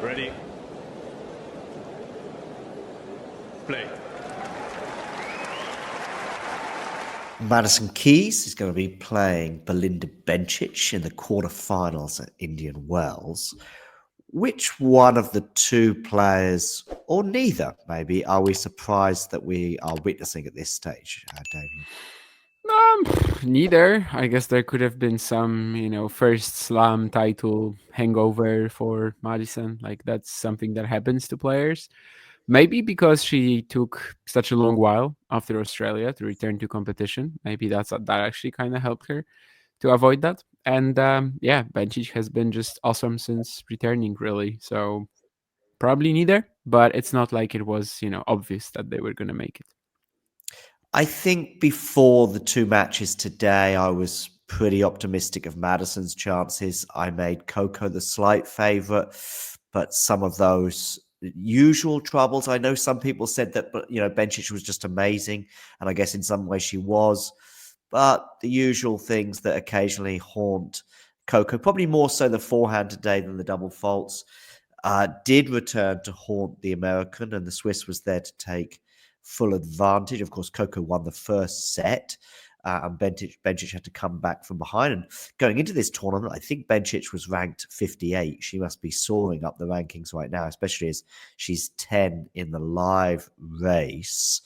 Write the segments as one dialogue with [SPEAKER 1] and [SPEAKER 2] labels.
[SPEAKER 1] Ready. Play.
[SPEAKER 2] Madison Keys is going to be playing Belinda Bencic in the quarterfinals at Indian Wells. Which one of the two players, or neither, maybe, are we surprised that we are witnessing at this stage, Damien?
[SPEAKER 3] Um, Neither. I guess there could have been some, first slam title hangover for Madison. Like that's something that happens to players. Maybe because she took such a long while after Australia to return to competition. Maybe that actually kind of helped her to avoid that. And yeah, Bencic has been just awesome since returning, really. So probably neither. But it's not like it was, obvious that they were going to make it.
[SPEAKER 2] I think before the two matches today, I was pretty optimistic of Madison's chances. I made Coco the slight favourite, but some of those usual troubles. I know some people said that, but Bencic was just amazing, and I guess in some ways she was. But the usual things that occasionally haunt Coco, probably more so the forehand today than the double faults, did return to haunt the American, and the Swiss was there to take full advantage. Of course, Coco won the first set, and Bencic had to come back from behind. And going into this tournament, I think Bencic was ranked 58. She must be soaring up the rankings right now, especially as she's 10 in the live race.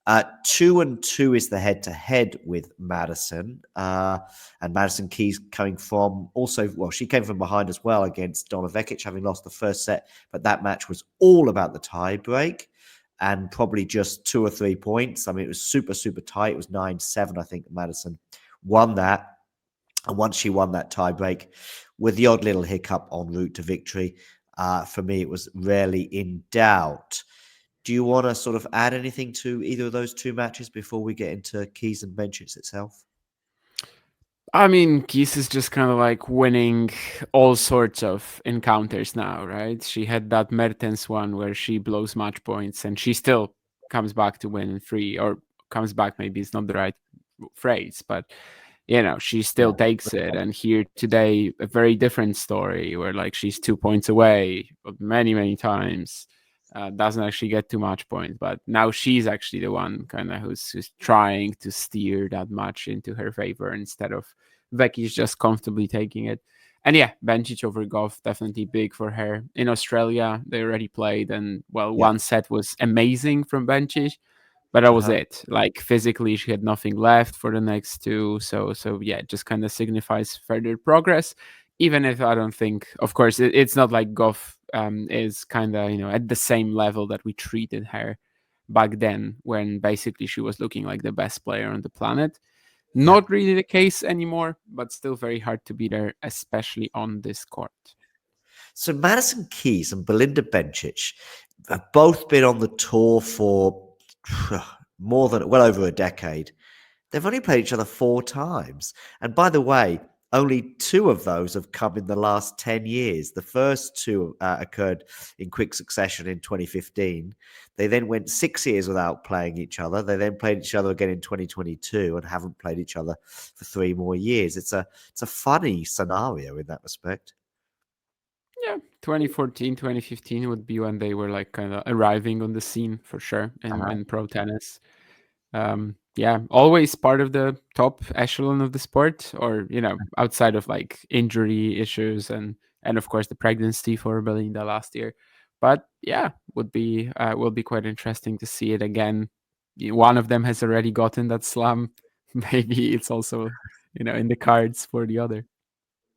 [SPEAKER 2] 2-2 is the head-to-head with Madison, and Madison Keys coming from she came from behind as well against Donna Vekic, having lost the first set, but that match was all about the tie break and probably just 2 or 3 points. I mean, it was super, super tight. It was 9-7, I think. Madison won that. And once she won that tie break, with the odd little hiccup en route to victory, for me, it was rarely in doubt. Do you want to sort of add anything to either of those two matches before we get into Keys and Bencic itself?
[SPEAKER 3] I mean, Keys is just kind of like winning all sorts of encounters now, right? She had that Mertens one where she blows match points and she still comes back to win in three, or comes back, maybe it's not the right phrase, but she still
[SPEAKER 2] Yeah.
[SPEAKER 3] takes it. And here today, a very different story where like she's 2 points away many, many times. Doesn't actually get too much points, but now she's actually the one kind of who's trying to steer that match into her favor instead of Becky's just comfortably taking it. And yeah, Bencic over Goff, definitely big for her. In Australia, they already played, and well,
[SPEAKER 2] Yeah.
[SPEAKER 3] one set was amazing from Bencic, but that was it. Like physically, she had nothing left for the next two. So yeah, it just kind of signifies further progress. Even if I don't think, of course, it's not like Goff is kind of at the same level that we treated her back then, when basically she was looking like the best player on the planet.
[SPEAKER 2] Yeah.
[SPEAKER 3] Not really the case anymore, but still very hard to beat her, especially on this court.
[SPEAKER 2] So Madison Keys and Belinda Bencic have both been on the tour for well over a decade. They've only played each other 4 times. And by the way, only 2 of those have come in the last 10 years. The first 2 occurred in quick succession in 2015. They then went 6 years without playing each other. They then played each other again in 2022 and haven't played each other for 3 more years. It's a funny scenario in that respect.
[SPEAKER 3] Yeah, 2014, 2015 would be when they were like kind of arriving on the scene for sure in pro tennis. Yeah, always part of the top echelon of the sport, or outside of like injury issues and of course the pregnancy for Belinda last year. But yeah, will be quite interesting to see it again. One of them has already gotten that slam. Maybe it's also in the cards for the other.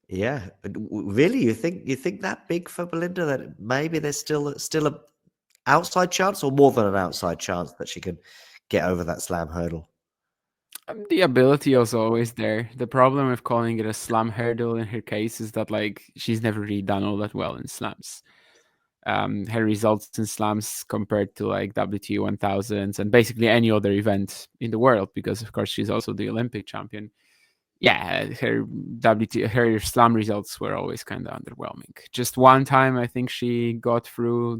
[SPEAKER 2] Yeah, but really, you think that big for Belinda that maybe there's still a outside chance, or more than an outside chance, that she can get over that slam hurdle?
[SPEAKER 3] The ability is always there. The problem with calling it a slam hurdle in her case is that like she's never really done all that well in slams. Her results in slams compared to like WTA 1000s and basically any other event in the world, because of course she's also the Olympic champion. Yeah, her slam results were always kind of underwhelming. Just one time, I think she got through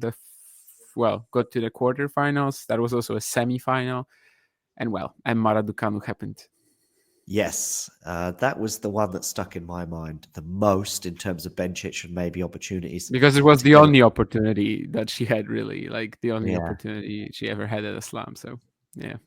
[SPEAKER 3] got to the quarterfinals. That was also a semi-final, and Mara Ducanu happened.
[SPEAKER 2] Yes, that was the one that stuck in my mind the most in terms of Bencic and maybe opportunities
[SPEAKER 3] because it was
[SPEAKER 2] to
[SPEAKER 3] the
[SPEAKER 2] get it.
[SPEAKER 3] only opportunity that she had, really, like the only
[SPEAKER 2] Yeah.
[SPEAKER 3] opportunity she ever had at a slam. So yeah.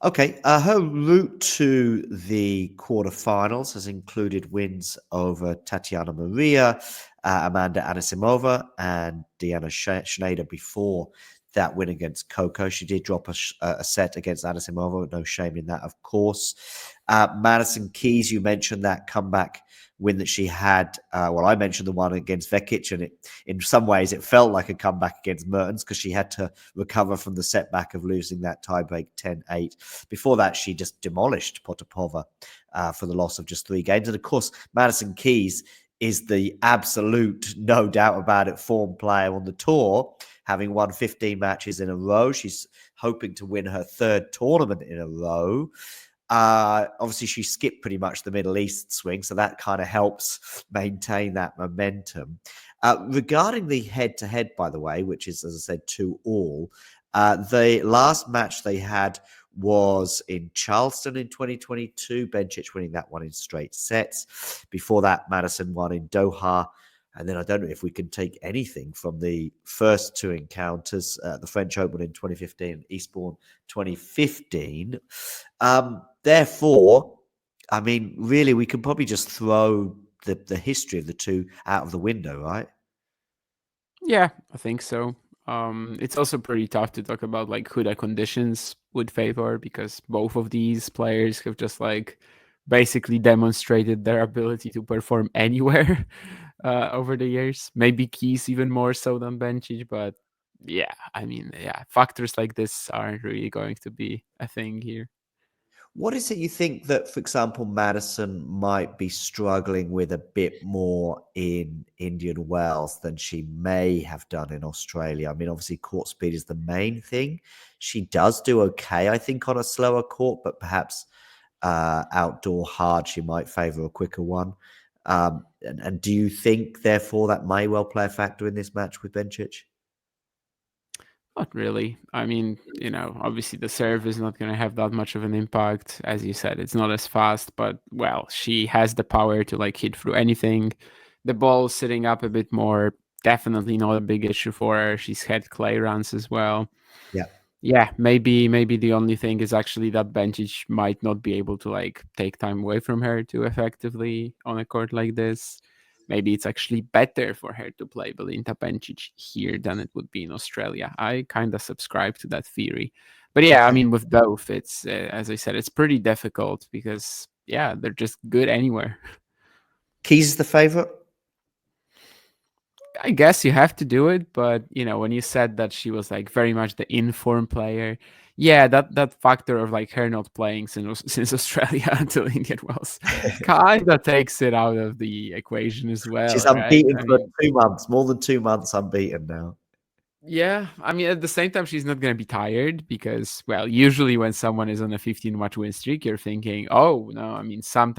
[SPEAKER 2] Okay, her route to the quarterfinals has included wins over Tatiana Maria, Amanda Anisimova, and Deanna Schneider before that win against Coco. She did drop a set against Anisimova, no shame in that, of course. Madison Keys, you mentioned that comeback win that she had. Well, I mentioned the one against Vekic, and in some ways it felt like a comeback against Mertens because she had to recover from the setback of losing that tiebreak 10-8. Before that, she just demolished Potapova for the loss of just 3 games. And of course, Madison Keys is the absolute, no doubt about it, form player on the tour, having won 15 matches in a row. She's hoping to win her 3rd tournament in a row. Obviously, she skipped pretty much the Middle East swing, so that kind of helps maintain that momentum. Regarding the head-to-head, by the way, which is, as I said, 2-all, the last match they had was in Charleston in 2022, Bencic winning that one in straight sets. Before that, Madison won in Doha. And then I don't know if we can take anything from the first 2 encounters, the French Open in 2015 and Eastbourne 2015. Therefore, I mean, really, we can probably just throw the history of the 2 out of the window, right?
[SPEAKER 3] Yeah, I think so. It's also pretty tough to talk about like who the conditions would favor, because both of these players have just like basically demonstrated their ability to perform anywhere over the years. Maybe Keys even more so than Bencic, but yeah, I mean, yeah, factors like this aren't really going to be a thing here.
[SPEAKER 2] What is it you think that, for example, Madison might be struggling with a bit more in Indian Wells than she may have done in Australia? I mean, obviously, court speed is the main thing. She does do okay, I think, on a slower court, but perhaps outdoor hard, she might favour a quicker one. And do you think, therefore, that may well play a factor in this match with Bencic?
[SPEAKER 3] Not really. I mean, obviously the serve is not going to have that much of an impact. As you said, it's not as fast, but well, she has the power to like hit through anything. The ball sitting up a bit more, definitely not a big issue for her. She's had clay runs as well.
[SPEAKER 2] Yeah.
[SPEAKER 3] Yeah, maybe the only thing is actually that Bencic might not be able to like take time away from her too effectively on a court like this. Maybe it's actually better for her to play Belinda Bencic here than it would be in Australia. I kind of subscribe to that theory. But yeah, I
[SPEAKER 2] Okay.
[SPEAKER 3] mean, with both, it's as I said, it's pretty difficult because yeah, they're just good anywhere.
[SPEAKER 2] Keys is the favourite?
[SPEAKER 3] I guess you have to do it, but when you said that she was like very much the informed player, yeah, that factor of like her not playing since Australia until Indian Wells kind of takes it out of the equation as well,
[SPEAKER 2] She's
[SPEAKER 3] right?
[SPEAKER 2] unbeaten
[SPEAKER 3] I
[SPEAKER 2] for
[SPEAKER 3] mean,
[SPEAKER 2] 2 months, more than 2 months unbeaten now.
[SPEAKER 3] yeah, I mean, at the same time, she's not going to be tired because, well, usually when someone is on a 15-match win streak, you're thinking, oh no, I mean, soon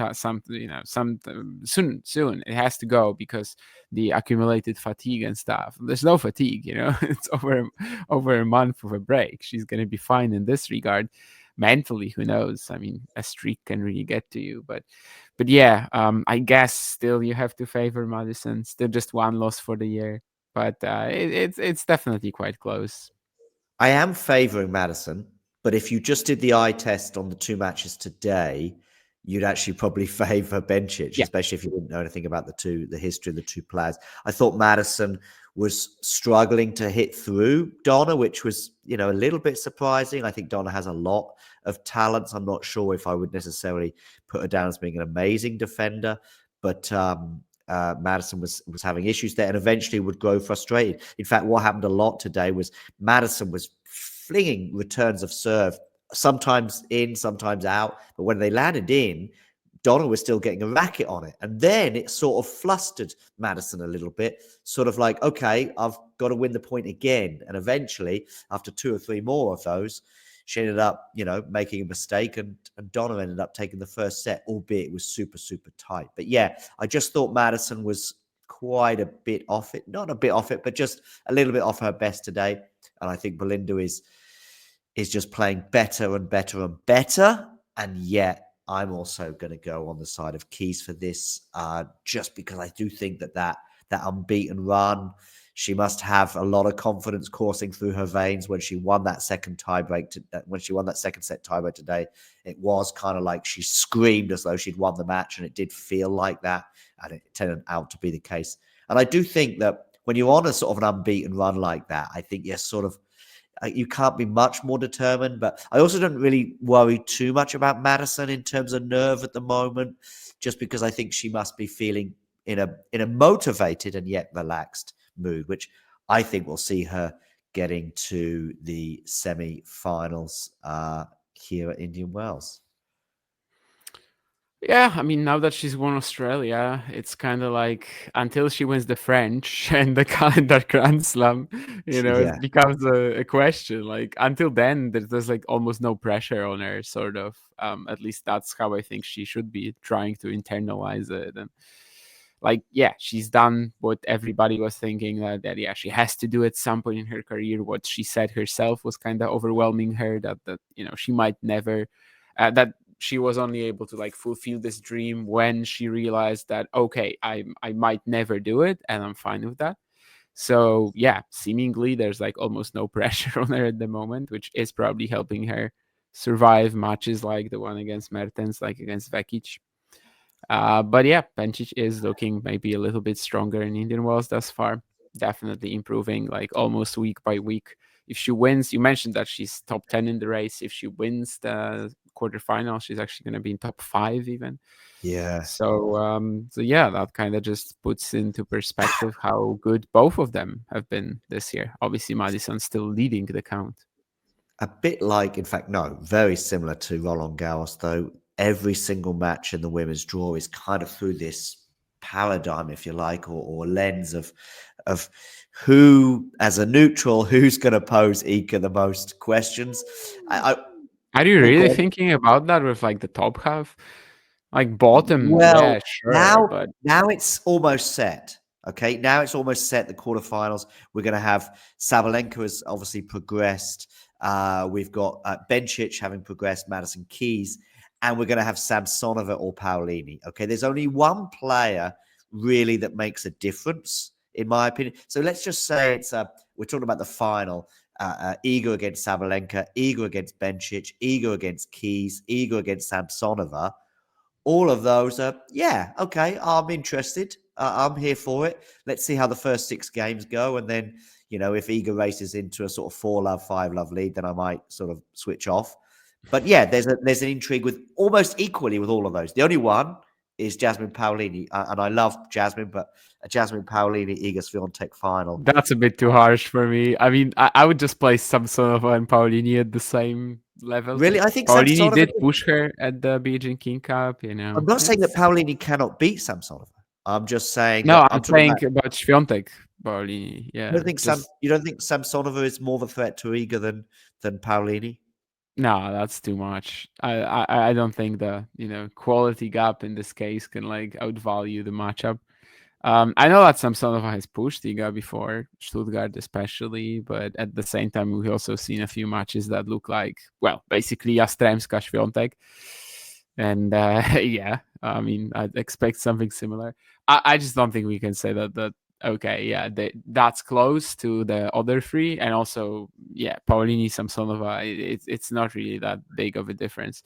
[SPEAKER 3] it has to go because the accumulated fatigue and stuff. There's no fatigue, it's over a month of a break. She's going to be fine in this regard. Mentally, who knows? I mean, a streak can really get to you, but yeah, I guess still you have to favor Madison. Still just one loss for the year, but it's definitely quite close.
[SPEAKER 2] I am favouring Madison, but if you just did the eye test on the 2 matches today, you'd actually probably favour Bencic,
[SPEAKER 3] Yeah,
[SPEAKER 2] especially if you didn't know anything about the history of the 2 players. I thought Madison was struggling to hit through Donna, which was, a little bit surprising. I think Donna has a lot of talents. I'm not sure if I would necessarily put her down as being an amazing defender, but Madison was having issues there and eventually would grow frustrated. In fact, what happened a lot today was Madison was flinging returns of serve, sometimes in, sometimes out. But when they landed in, Donna was still getting a racket on it. And then it sort of flustered Madison a little bit, sort of like, okay, I've got to win the point again. And eventually, after 2 or 3 more of those, she ended up, making a mistake, and Donna ended up taking the first set, albeit it was super, super tight. But yeah, I just thought Madison was quite a bit off it. Not a bit off it, but just a little bit off her best today. And I think Belinda is just playing better and better and better. And yet, I'm also going to go on the side of Keys for this, just because I do think that unbeaten run, she must have a lot of confidence coursing through her veins when she won that second tiebreak. When she won that second set tiebreak today, it was kind of like she screamed as though she'd won the match, and it did feel like that, and it turned out to be the case. And I do think that when you're on a sort of an unbeaten run like that, I think you're sort of you can't be much more determined. But I also don't really worry too much about Madison in terms of nerve at the moment, just because I think she must be feeling in a motivated and yet relaxed mood, which I think will see her getting to the semi-finals here at Indian Wells.
[SPEAKER 3] Yeah, I mean, now that she's won Australia, it's kind of like until she wins the French and the calendar Grand Slam,
[SPEAKER 2] Yeah.
[SPEAKER 3] it becomes a question. Like until then, there's like almost no pressure on her, sort of. At least that's how I think she should be trying to internalize it. And like, yeah, she's done what everybody was thinking that yeah, she has to do at some point in her career. What she said herself was kind of overwhelming her that she might never. That she was only able to like fulfill this dream when she realized that okay, I might never do it, and I'm fine with that. So yeah, seemingly there's like almost no pressure on her at the moment, which is probably helping her survive matches like the one against Mertens, like against Vekic. But yeah, Bencic is looking maybe a little bit stronger in Indian Wells thus far. Definitely improving, like almost week by week. If she wins, you mentioned that she's top 10 in the race. If she wins the quarterfinal, she's actually going to be in top 5 even.
[SPEAKER 2] Yeah.
[SPEAKER 3] So yeah, that kind of just puts into perspective how good both of them have been this year. Obviously, Madison still leading the count.
[SPEAKER 2] A bit like, in fact, no, very similar to Roland Garros, though. Every single match in the women's draw is kind of through this paradigm, if you like, or lens of who, as a neutral, who's going to pose Ika the most questions.
[SPEAKER 3] Are you
[SPEAKER 2] Oh, go
[SPEAKER 3] really
[SPEAKER 2] on.
[SPEAKER 3] thinking about that with like the top half? Like bottom,
[SPEAKER 2] Well,
[SPEAKER 3] yeah, sure, but
[SPEAKER 2] now it's almost set. Okay, now it's almost set. The quarterfinals. We're going to have Sabalenka has obviously progressed. We've got Bencic having progressed, Madison Keys, and we're going to have Samsonova or Paolini. Okay, there's only one player really that makes a difference, in my opinion. So let's just say we're talking about the final. Iga against Sabalenka, Iga against Bencic, Iga against Keys, Iga against Samsonova. All of those are, yeah, okay, I'm interested. I'm here for it. Let's see how the first 6 games go. And then, if Iga races into a sort of 4-love, 5-love lead, then I might sort of switch off. But yeah, there's an intrigue with almost equally with all of those. The only one is Jasmine Paolini. And I love Jasmine, but a Jasmine Paolini, Iga Swiatek final.
[SPEAKER 3] that's a bit too harsh for me. I mean, I would just place Samsonova and Paolini at the same level.
[SPEAKER 2] Really? I think
[SPEAKER 3] Paolini
[SPEAKER 2] Samsonova.
[SPEAKER 3] did push her at the Beijing King Cup,
[SPEAKER 2] I'm not saying that
[SPEAKER 3] It's
[SPEAKER 2] Paolini cannot beat Samsonova. I'm just saying
[SPEAKER 3] no,
[SPEAKER 2] that
[SPEAKER 3] I'm
[SPEAKER 2] I'm talking
[SPEAKER 3] saying
[SPEAKER 2] about.
[SPEAKER 3] about Świątek, Paolini. Yeah, just
[SPEAKER 2] You don't think Samsonova is more of a threat to Iga than Paolini?
[SPEAKER 3] no, that's too much. I don't think the quality gap in this case can like outvalue the matchup. I know that Samsonova has pushed Iga before, Stuttgart especially, but at the same time, we've also seen a few matches that look like, well, basically Jastremska Świątek. And yeah, I mean, I'd expect something similar. I just don't think we can say that okay, yeah, that's close to the other 3. And also, yeah, Paolini, Samsonova, it's not really that big of a difference.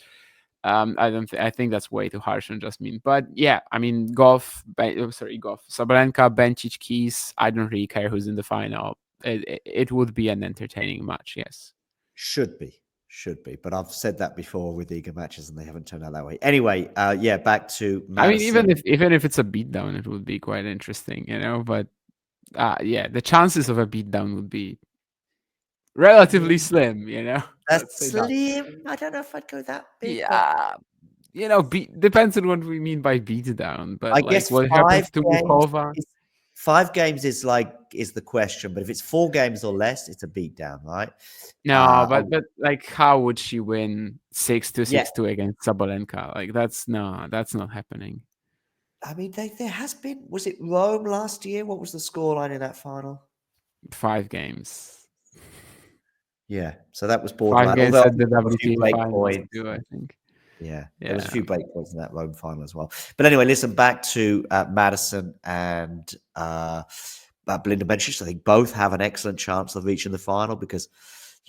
[SPEAKER 3] I don't. I think that's way too harsh on Jasmine. But yeah, I mean, Sabalenka, Bencic, Keys. I don't really care who's in the final. It would be an entertaining match. Yes.
[SPEAKER 2] Should be. But I've said that before with Iga matches, and they haven't turned out that way. Anyway, yeah, back to
[SPEAKER 3] I mean,
[SPEAKER 2] Madison.
[SPEAKER 3] even if it's a beatdown, it would be quite interesting, But yeah, the chances of a beatdown would be relatively slim, Let's say that.
[SPEAKER 2] Slim. I don't know if I'd go that big, but
[SPEAKER 3] Yeah, depends on what we mean by beatdown. But
[SPEAKER 2] I
[SPEAKER 3] like,
[SPEAKER 2] guess
[SPEAKER 3] what happens to Bukova?
[SPEAKER 2] 5 games is the question. But if it's 4 games or less, it's a beatdown, right?
[SPEAKER 3] No, but like, how would she win 6-2,
[SPEAKER 2] Yeah.
[SPEAKER 3] 6-2 against Sabalenka? Like, that's not happening.
[SPEAKER 2] I mean, there has been. Was it Rome last year? What was the scoreline in that final?
[SPEAKER 3] 5 games.
[SPEAKER 2] Yeah, so that was
[SPEAKER 3] 5
[SPEAKER 2] borderline.
[SPEAKER 3] games
[SPEAKER 2] Although
[SPEAKER 3] at the
[SPEAKER 2] a few
[SPEAKER 3] WTA
[SPEAKER 2] break
[SPEAKER 3] finals
[SPEAKER 2] points.
[SPEAKER 3] too, I think.
[SPEAKER 2] Yeah, there was a
[SPEAKER 3] Yeah,
[SPEAKER 2] few break points in that Rome final as well. But anyway, listen, back to Madison and Belinda Bencic. I think both have an excellent chance of reaching the final because,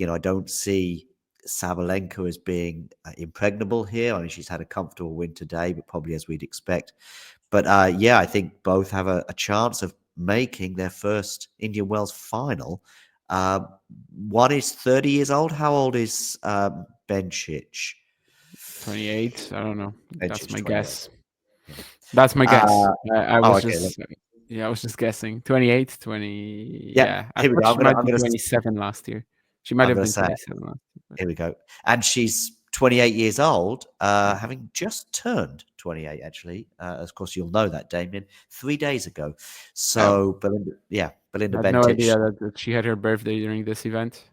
[SPEAKER 2] I don't see Sabalenka as being impregnable here. I mean, she's had a comfortable win today, but probably as we'd expect. But yeah, I think both have a chance of making their first Indian Wells final. One is 30 years old. How old is Bencic?
[SPEAKER 3] 28. I don't know. That's
[SPEAKER 2] Bencic,
[SPEAKER 3] my
[SPEAKER 2] 28.
[SPEAKER 3] guess.
[SPEAKER 2] Yeah.
[SPEAKER 3] That's my guess. I
[SPEAKER 2] Oh,
[SPEAKER 3] was
[SPEAKER 2] okay.
[SPEAKER 3] just yeah, I was just guessing. 28, 20.
[SPEAKER 2] Yeah,
[SPEAKER 3] Yeah, I
[SPEAKER 2] here we
[SPEAKER 3] thought
[SPEAKER 2] go.
[SPEAKER 3] she might be 27 last year. She might
[SPEAKER 2] I'm
[SPEAKER 3] have
[SPEAKER 2] gonna
[SPEAKER 3] been
[SPEAKER 2] say,
[SPEAKER 3] 27 last year. But
[SPEAKER 2] here we go. And she's 28 years old, having just turned 28, actually. Of course, you'll know that, Damien, 3 days ago.
[SPEAKER 3] oh,
[SPEAKER 2] So Belinda
[SPEAKER 3] I had no
[SPEAKER 2] Bencic.
[SPEAKER 3] idea that she had her birthday during this event.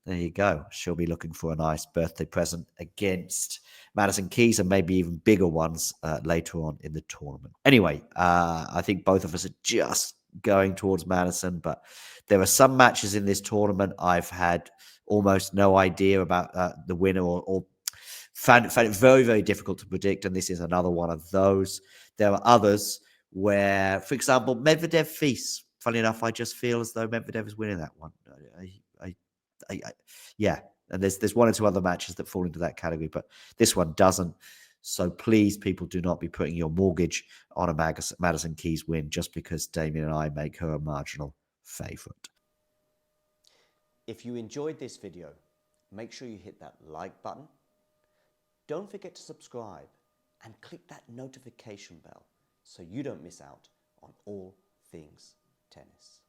[SPEAKER 2] There you go. She'll be looking for a nice birthday present against Madison Keys and maybe even bigger ones later on in the tournament. Anyway, I think both of us are just going towards Madison, but there are some matches in this tournament I've had almost no idea about the winner or found it very, very difficult to predict. And this is another one of those. There are others where, for example, Medvedev Fils. Funny enough, I just feel as though Medvedev is winning that one. I, yeah, and there's one or two other matches that fall into that category, but this one doesn't. So please, people, do not be putting your mortgage on a Madison Keys win just because Damien and I make her a marginal favourite.
[SPEAKER 4] If you enjoyed this video, make sure you hit that like button. Don't forget to subscribe and click that notification bell so you don't miss out on all things tennis.